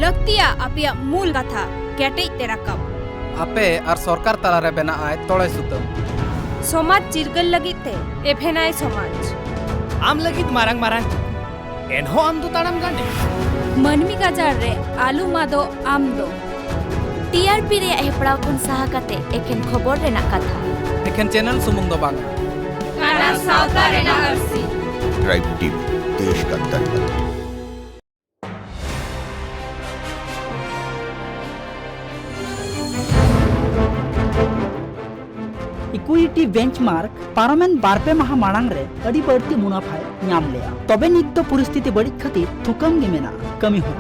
लक्तिया Apia मूल कथा केटे तेराकब आपे और सरकार तलारे बेना आए तोड़े सुतम समाज चिरगल लगिते एफेनाय समाज आम लगित मारंग एनहो आम दो ताड़म गांडे मनमी गाजार रे आलू मादो आम दो टीआरपी रे हेपड़ाव कुन साहा कते एकेन खबर रेना कथा एखेन चैनल सुमुंग दो बांग काना सावता रेना हरसी ट्राइब टीवी देश का दर्पण। इक्विटी बेंचमार्क पारमेन बारपे माह मांग रे अड़ी बढ़ती मुनाफाय नाम लिया तबे नित परिस्थिति बड़ी खातिर थुकम गे मेना कमी हो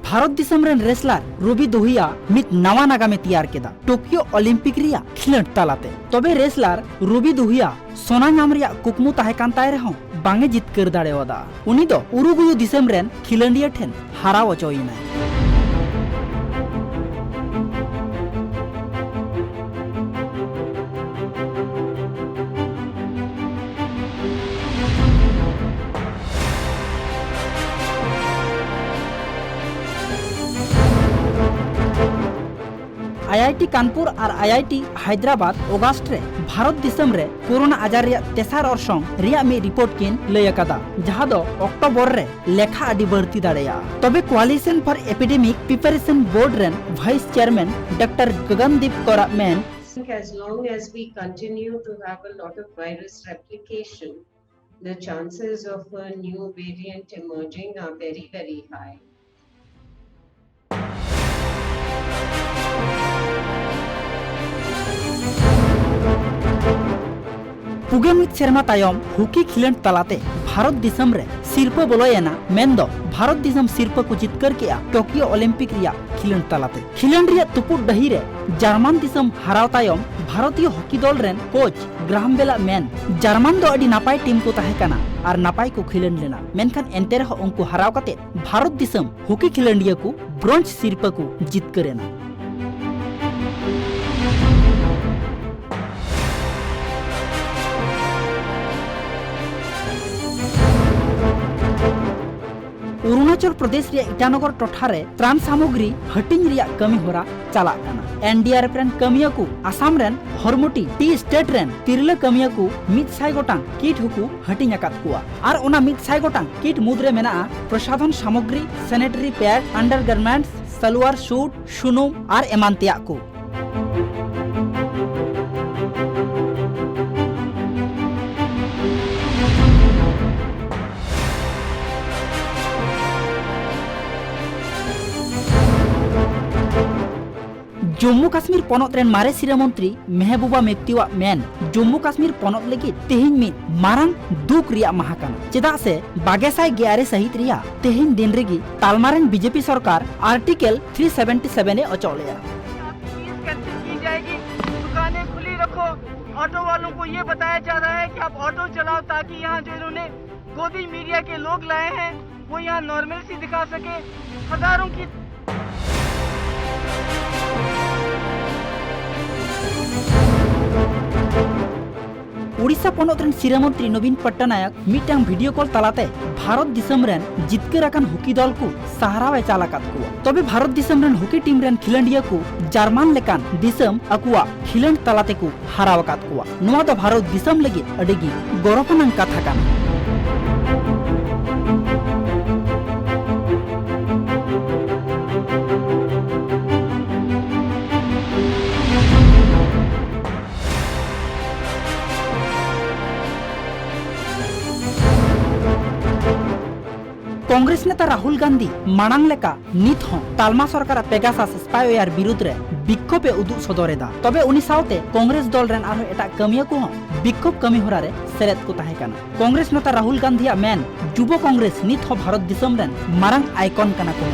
भारत दिसम रेन रेसलर रवि दहिया मित नवा नागामे तैयार केदा टोक्यो ओलंपिक रिया खिलट तालाते तबे रेसलर रवि दहिया सोना नाम रिया कुकमु ताहे कान ताय रेहो बांगे जितकर दाड़ेवादा उनी दो उरुगुयु दिसम रेन खिलंडिया ठेन हाराव अचोयना आईआईटी कानपुर और आईआईटी हैदराबाद अगस्त रे भारत दिसम रे कोरोना आजार रिया तेसार ऑर्सोंग रिया में रिपोर्ट किन लय अकादा जहां दो अक्टोबर रे लेखा आदि बढ़ती दाड़ेया तबे coalition for epidemic preparedness board रेन वाइस चेयरमैन डॉक्टर गगनदीप कोरा मैन as long as we continue to have a lot of virus replication, the chances of a new variant emerging are very, very high. पुगेमित सेरमा तायम hockey खिलंड तलाते भारत दिसम रे सिरप बोलोयना मेंदो भारत दिसम सिरप को जितकर किया टोक्यो ओलंपिक रिया खिलंड तलाते खिलंड रिया तुपुट दही रे जर्मन दिसम हराव तायम भारतीय हॉकी दल रेन कोच ग्राहम बेला मेन जर्मन दो अडी नापाय टीम को ताहे काना और नापाय को खिलंड लेना मेनखान एंते रह उनको हराव कते भारत दिसम हॉकी खिलंडिया को ब्रोंज सिरप को जितकरेना अरुणाचल प्रदेश रे ईटानगर टोठारे त्राण सामग्री हटिंग रिया कमी होरा चला काना एनडीआरएफ रेन कमिया को आसाम रेन हरमुटी टी स्टेट रेन तिरला कमिया को 100 गोटांग किट हुकु हटिंग आकात कुआ और ओना 100 गोटांग किट मुद्रे मेना प्रसाधन सामग्री sanitary pad undergarments salwar suit सुनुम और एमानतिया को जम्मू काश्मीर पनत रेन मारे सिरा मंत्री महबूबा मेक्तिवा मेन जम्मू काश्मीर पनत लगी तेहिन मित मारंग दुख रिया महाकाना चेदा से 2211 सहित रिया तेहिन दिन रेगी तालमारेन बीजेपी सरकार आर्टिकल 377 ए अचौलेया की जाएगी। दुकानें खुली रखो, ऑटो वालों को ये बताया जा रहा है कि आप ऑटो चलाओ ताकि यहाँ जो इन्होंने गोदी मीडिया के लोग लाए हैं वो यहाँ नॉर्मल दिखा सके। हजारों की उड़ीसा पनत रेन सिरा मंत्री नवीन पट्टनायक मिटांग वीडियो कॉल तलाते भारत दिसम रेन जितकर आकान हॉकी दल को सहारावे चालाकात को तबे भारत दिसम रेन हॉकी टीम रेन खिलंडिया को जर्मन लेकान दिसम अकुआ खिलंड तलाते को हरावकात को नोआ दो भारत दिसम लगी अडेगी गौरवनांग कथा काना कांग्रेस नेता राहुल गांधी मांग लेका नित हो तालमा सरकार पेगासास स्पाइवेयर विरुद्ध रे विक्षोभे उदुग सदरेदा तबे उनी साउते कांग्रेस दल रेन आरो एटा कमिया को विक्षोभ कमी होरा रे सेरेत को ताहे काना कांग्रेस नेता राहुल गांधी मेन युवा कांग्रेस नित हो भारत दिसम रेन मारंग आइकन काना को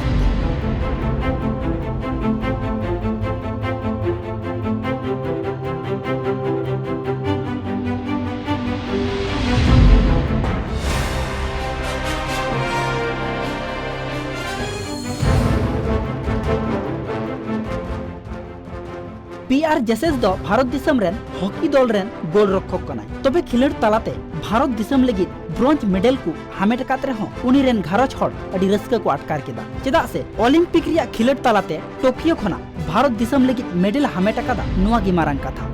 PR जसेस दो भारत दिसम रेन हॉकी दल रेन गोल रक्षक कनाय तबे खिलड़ तालाते भारत दिसम लगी ब्रोंज मेडल को हामेट कात रहो उनी रेन घारज हड़ अडी रस्का को अटकार केदा चेदा से ओलंपिक रिया खिलड़ तालाते टोकियो खना भारत दिसम लगी मेडल हामेट कादा नुआ गी मारांग कथा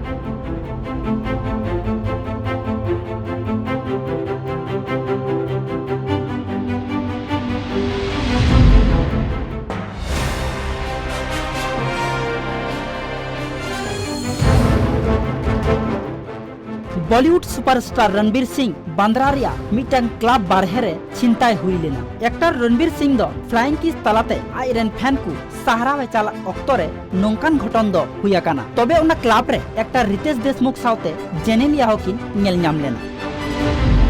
बॉलीवुड सुपरस्टार रणबीर सिंह बांद्रा रिया मिटन क्लब बारहे चिंताय हुई लेना एक्टर रणबीर सिंह दो फ्लाइंग किस तलाते आइरेन फैन को सहारा वे चला अक्तरे नोंकान घटन दो हुया काना तबे उना क्लब रे एक्टर रितेश देशमुख साउते जेनेलिया हकिन नेल नाम लेना